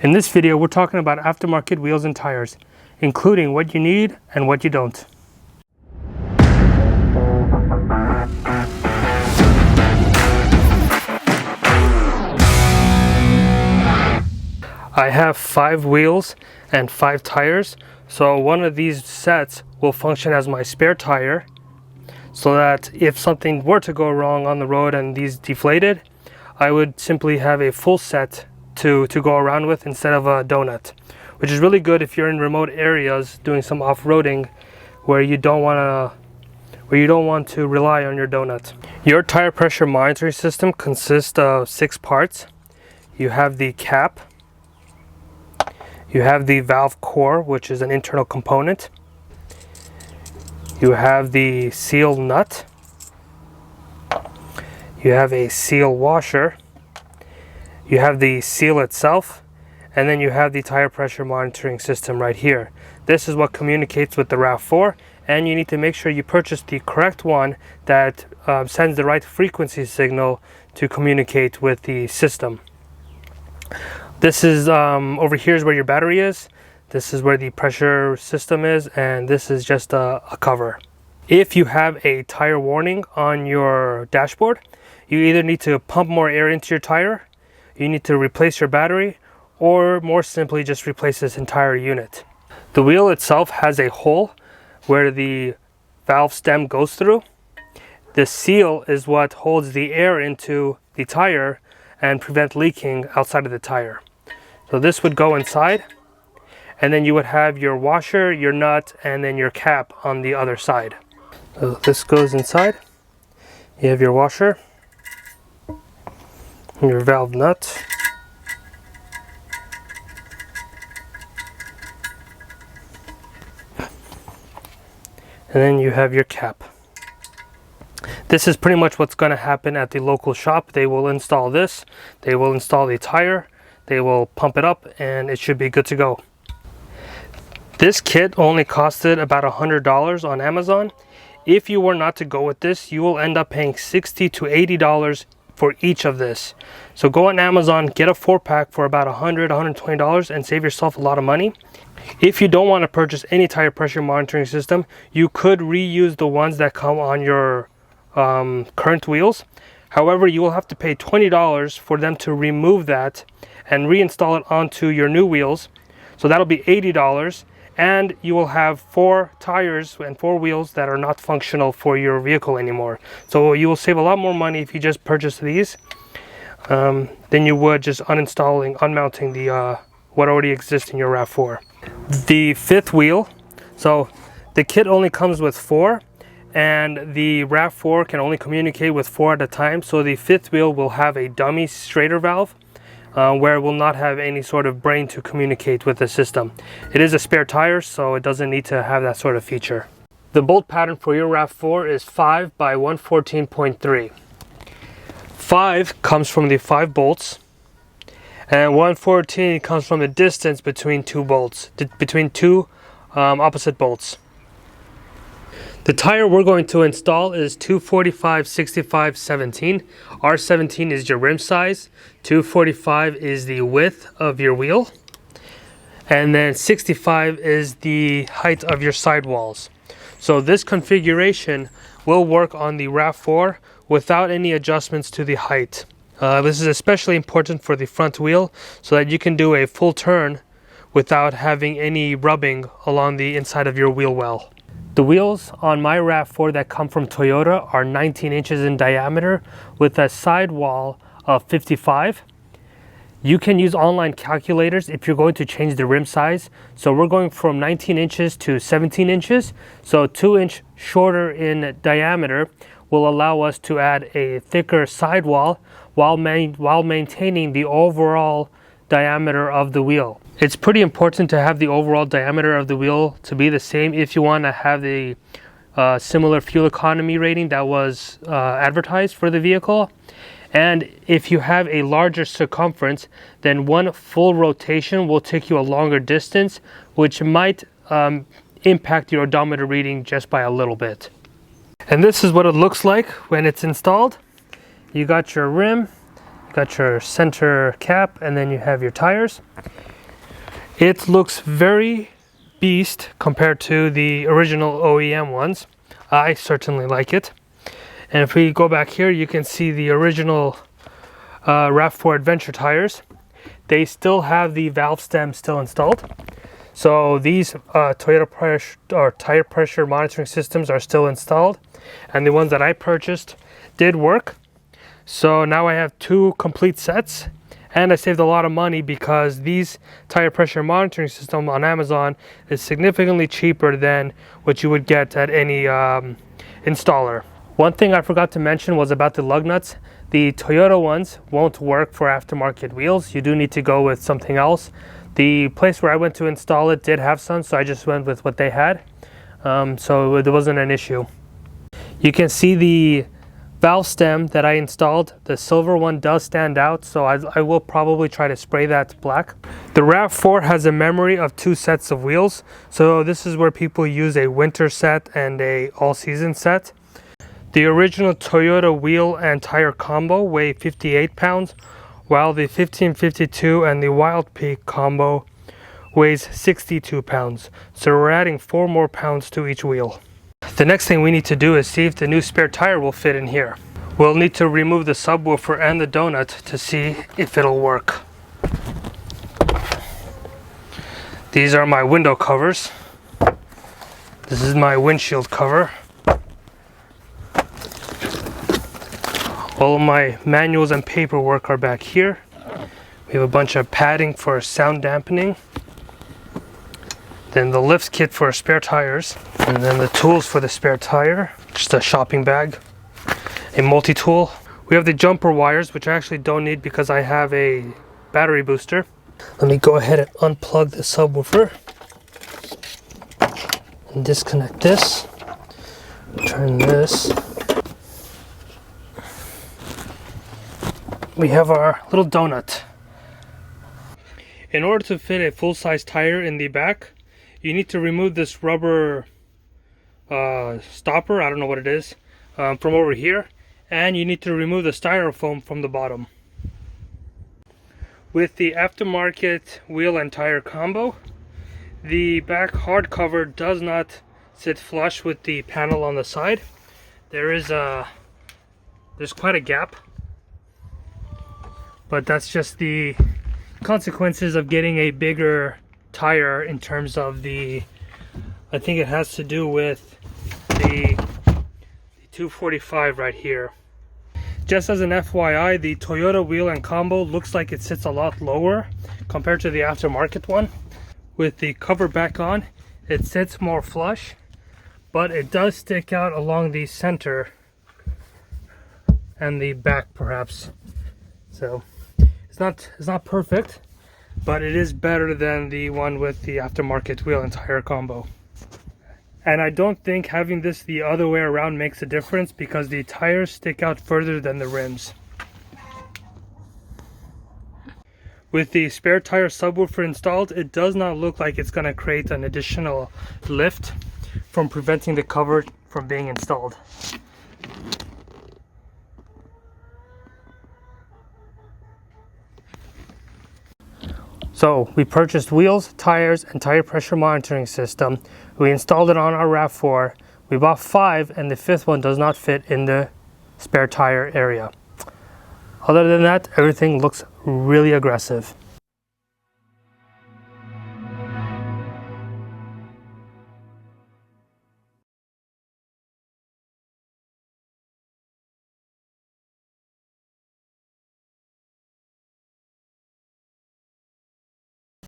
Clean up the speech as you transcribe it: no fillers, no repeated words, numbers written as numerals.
In this video, we're talking about aftermarket wheels and tires, including what you need and what you don't. I have 5 wheels and 5 tires, so one of these sets will function as my spare tire, so that if something were to go wrong on the road and these deflated, I would simply have a full set to go around with instead of a donut, which is really good if you're in remote areas doing some off-roading where you don't want to rely on your donut. Your tire pressure monitoring system consists of 6 parts. You have the cap, you have the valve core, which is an internal component, you have the seal nut, you have a seal washer, you have the seal itself, and then you have the tire pressure monitoring system right here. This is what communicates with the Rav4, and you need to make sure you purchase the correct one that sends the right frequency signal to communicate with the system. This is over here is where your battery is. This is where the pressure system is, and this is just a cover. If you have a tire warning on your dashboard, you either need to pump more air into your tire, you need to replace your battery, or more simply just replace this entire unit. The wheel itself has a hole where the valve stem goes through. The seal is what holds the air into the tire and prevent leaking outside of the tire. So this would go inside, and then you would have your washer, your nut, and then your cap on the other side. So this goes inside. You have your washer, your valve nut, and then you have your cap. This is pretty much what's going to happen at the local shop. They will install this, they will install the tire, they will pump it up, and it should be good to go. This kit only costed about $100 on Amazon. If you were not to go with this, you will end up paying $60 to $80 for each of this. So go on Amazon, get a 4-pack for about $100, $120 and save yourself a lot of money. If you don't want to purchase any tire pressure monitoring system, you could reuse the ones that come on your current wheels. However, you will have to pay $20 for them to remove that and reinstall it onto your new wheels. So that'll be $80, and you will have 4 tires and 4 wheels that are not functional for your vehicle anymore. So you will save a lot more money if you just purchase these than you would just unmounting the what already exists in your Rav4. The 5th wheel, so the kit only comes with 4, and the Rav4 can only communicate with 4 at a time. So the 5th wheel will have a dummy straighter valve where it will not have any sort of brain to communicate with the system. It is a spare tire, so it doesn't need to have that sort of feature. The bolt pattern for your Rav4 is 5 by 114.3. 5 comes from the 5 bolts, and 114 comes from the distance between 2 bolts, between 2 opposite bolts. The tire we're going to install is 245 65 17. R17 is your rim size, 245 is the width of your wheel, and then 65 is the height of your sidewalls. So this configuration will work on the Rav4 without any adjustments to the height. This is especially important for the front wheel so that you can do a full turn without having any rubbing along the inside of your wheel well. The wheels on my Rav4 that come from Toyota are 19 inches in diameter with a sidewall of 55. You can use online calculators if you're going to change the rim size. So we're going from 19 inches to 17 inches. So 2 inch shorter in diameter will allow us to add a thicker sidewall while maintaining the overall diameter of the wheel. It's pretty important to have the overall diameter of the wheel to be the same if you want to have the similar fuel economy rating that was advertised for the vehicle. And if you have a larger circumference, then one full rotation will take you a longer distance, which might impact your odometer reading just by a little bit. And this is what it looks like when it's installed. You got your rim, you got your center cap, and then you have your tires. It looks very beast compared to the original OEM ones. I certainly like it. And if we go back here, you can see the original Rav4 Adventure tires. They still have the valve stem still installed. So these Toyota tire pressure monitoring systems are still installed, and the ones that I purchased did work. So now I have 2 complete sets, and I saved a lot of money because these tire pressure monitoring system on Amazon is significantly cheaper than what you would get at any installer. One thing I forgot to mention was about the lug nuts. The Toyota ones won't work for aftermarket wheels. You do need to go with something else. The place where I went to install it did have some, so I just went with what they had. So it wasn't an issue. You can see the valve stem that I installed. The silver one does stand out, so I will probably try to spray that black. The Rav4 has a memory of 2 sets of wheels. So this is where people use a winter set and a all-season set. The original Toyota wheel and tire combo weigh 58 pounds, while the 1552 and the Wild Peak combo weighs 62 pounds. So we're adding 4 more pounds to each wheel. The next thing we need to do is see if the new spare tire will fit in here. We'll need to remove the subwoofer and the donut to see if it'll work. These are my window covers. This is my windshield cover. All of my manuals and paperwork are back here. We have a bunch of padding for sound dampening. Then the lift kit for spare tires. And then the tools for the spare tire. Just a shopping bag. A multi-tool. We have the jumper wires, which I actually don't need because I have a battery booster. Let me go ahead and unplug the subwoofer. And disconnect this. Turn this. We have our little donut. In order to fit a full-size tire in the back, you need to remove this rubber stopper, I don't know what it is, from over here, and you need to remove the styrofoam from the bottom. With the aftermarket wheel and tire combo, the back hardcover does not sit flush with the panel on the side. There's quite a gap. But that's just the consequences of getting a bigger tire in terms of the, I think it has to do with the 245 right here. Just as an FYI, the Toyota wheel and combo looks like it sits a lot lower compared to the aftermarket one. With the cover back on, it sits more flush, but it does stick out along the center and the back perhaps. So it's not perfect, but it is better than the one with the aftermarket wheel and tire combo. And I don't think having this the other way around makes a difference because the tires stick out further than the rims. With the spare tire subwoofer installed, it does not look like it's going to create an additional lift from preventing the cover from being installed. So we purchased wheels, tires, and tire pressure monitoring system. We installed it on our Rav4. We bought 5, and the 5th one does not fit in the spare tire area. Other than that, everything looks really aggressive.